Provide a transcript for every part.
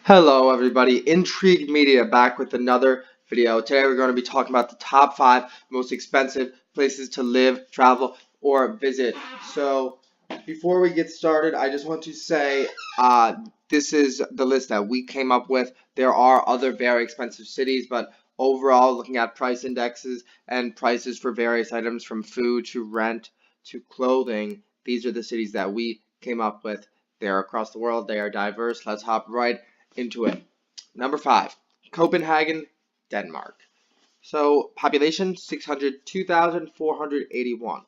Hello everybody, Intrigue Media back with another video. Today we're going to be talking about the top 5 most expensive places to live, travel, or visit. So before we get started, I just want to say this is the list that we came up with. There are other very expensive cities, but overall, looking at price indexes and prices for various items from food to rent to clothing, these are the cities that we came up with. They're across the world, they are diverse. Let's hop right into it. Number 5, Copenhagen, Denmark. So population 602,481.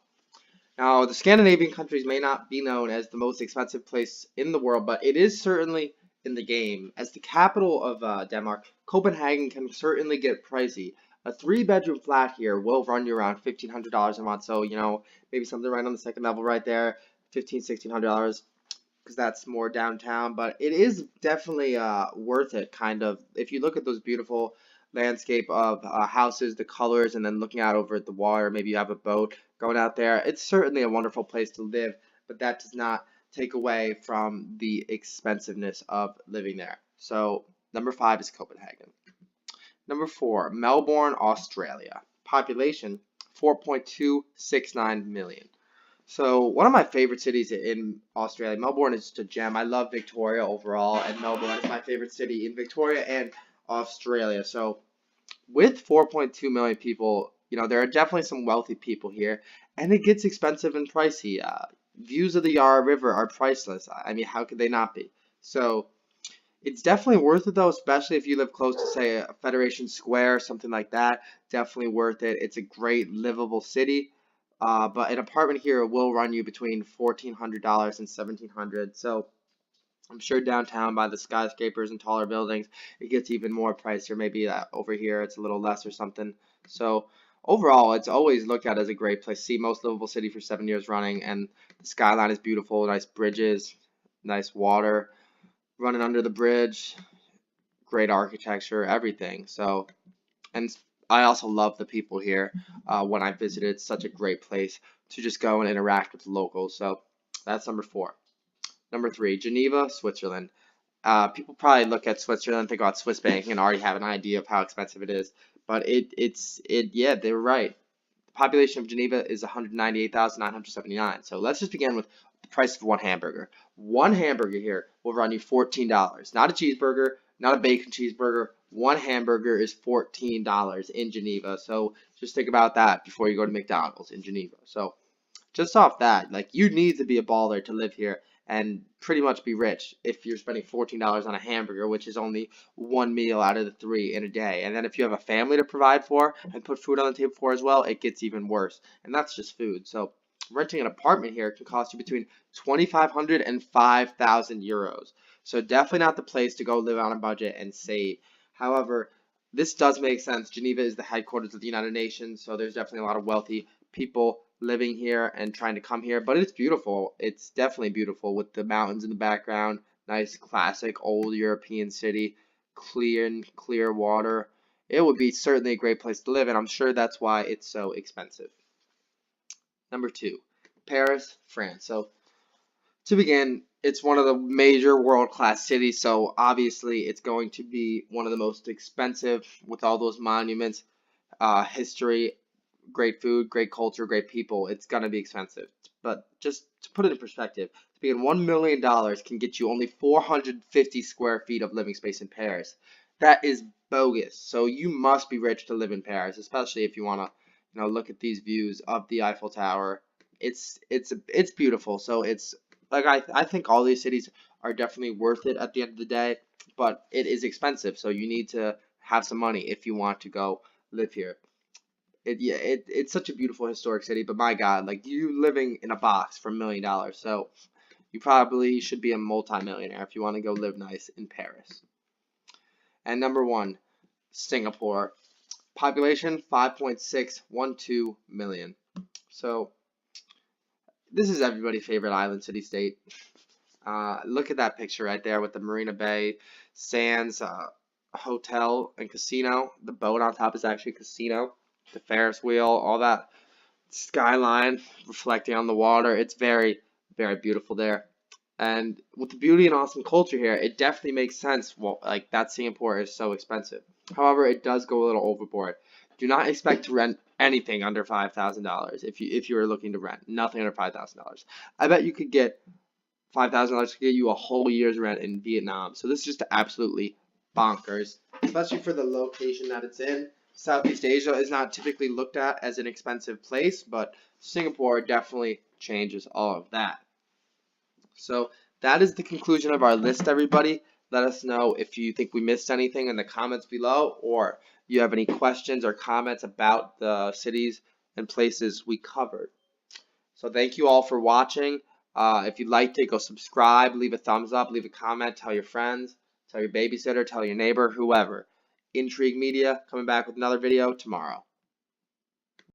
Now, the Scandinavian countries may not be known as the most expensive place in the world, but it is certainly in the game. As the capital of Denmark, Copenhagen can certainly get pricey. A three-bedroom flat here will run you around $1,500 a month. So, maybe something right on the second level right there, $1,600 because that's more downtown, but it is definitely worth it, kind of. If you look at those beautiful landscape of houses, the colors, and then looking out over at the water, maybe you have a boat going out there. It's certainly a wonderful place to live, but that does not take away from the expensiveness of living there. So number 5 is Copenhagen. Number 4, Melbourne, Australia. Population 4.269 million. So one of my favorite cities in Australia, Melbourne is just a gem. I love Victoria overall, and Melbourne is my favorite city in Victoria and Australia. So with 4.2 million people, there are definitely some wealthy people here, and it gets expensive and pricey. Views of the Yarra River are priceless. I mean, how could they not be? So it's definitely worth it though, especially if you live close to, say, a Federation Square, something like that. Definitely worth it. It's a great livable city. But an apartment here will run you between $1,400 and $1,700. So I'm sure downtown by the skyscrapers and taller buildings, it gets even more pricier. Maybe over here it's a little less or something. So overall, it's always looked at as a great place. See, most livable city for 7 years running, and the skyline is beautiful. Nice bridges, nice water running under the bridge, great architecture, everything. So, and I also love the people here. When I visited, it's such a great place to just go and interact with the locals. So that's number 4. Number 3, Geneva, Switzerland. People probably look at Switzerland and think about Swiss banking and already have an idea of how expensive it is. But yeah, they were right. The population of Geneva is 198,979. So let's just begin with the price of one hamburger. One hamburger here will run you $14. Not a cheeseburger, not a bacon cheeseburger. One hamburger is $14 in Geneva. So just think about that before you go to McDonald's in Geneva. So just off that, like, you need to be a baller to live here and pretty much be rich if you're spending $14 on a hamburger, which is only one meal out of the 3 in a day. And then if you have a family to provide for and put food on the table for as well, it gets even worse. And that's just food. So renting an apartment here can cost you between 2,500 and 5,000 euros. So definitely not the place to go live on a budget and save. However, this does make sense. Geneva is the headquarters of the United Nations, so there's definitely a lot of wealthy people living here and trying to come here. But it's beautiful. It's definitely beautiful with the mountains in the background. Nice, classic, old European city. Clear water. It would be certainly a great place to live, and I'm sure that's why it's so expensive. Number 2, Paris, France. So to begin, it's one of the major world-class cities, so obviously it's going to be one of the most expensive with all those monuments, history, great food, great culture, great people. It's going to be expensive. But just to put it in perspective, to begin, $1 million can get you only 450 square feet of living space in Paris. That is bogus. So you must be rich to live in Paris, especially if you want to, look at these views of the Eiffel Tower. It's beautiful. So it's like I think all these cities are definitely worth it at the end of the day, but it is expensive. So you need to have some money if you want to go live here. It's such a beautiful historic city, but my God, like, you living in a box for $1 million, so you probably should be a multi-millionaire if you want to go live nice in Paris. And number 1, Singapore. Population 5.612 million. So this is everybody's favorite island city-state. Look at that picture right there with the Marina Bay Sands hotel and casino. The boat on top is actually a casino. The Ferris wheel, all that skyline reflecting on the water. It's very, very beautiful there. And with the beauty and awesome culture here, it definitely makes sense. Well, like that Singapore is so expensive. However, it does go a little overboard. Do not expect to rent anything under $5,000 if you are looking to rent. Nothing under $5,000. I bet you could get $5,000 to get you a whole year's rent in Vietnam. So this is just absolutely bonkers, especially for the location that it's in. Southeast Asia is not typically looked at as an expensive place, but Singapore definitely changes all of that. So that is the conclusion of our list, everybody. Let us know if you think we missed anything in the comments below, or you have any questions or comments about the cities and places we covered. So thank you all for watching. If you liked it, go subscribe, leave a thumbs up, leave a comment, tell your friends, tell your babysitter, tell your neighbor, whoever. Intrigue Media coming back with another video tomorrow.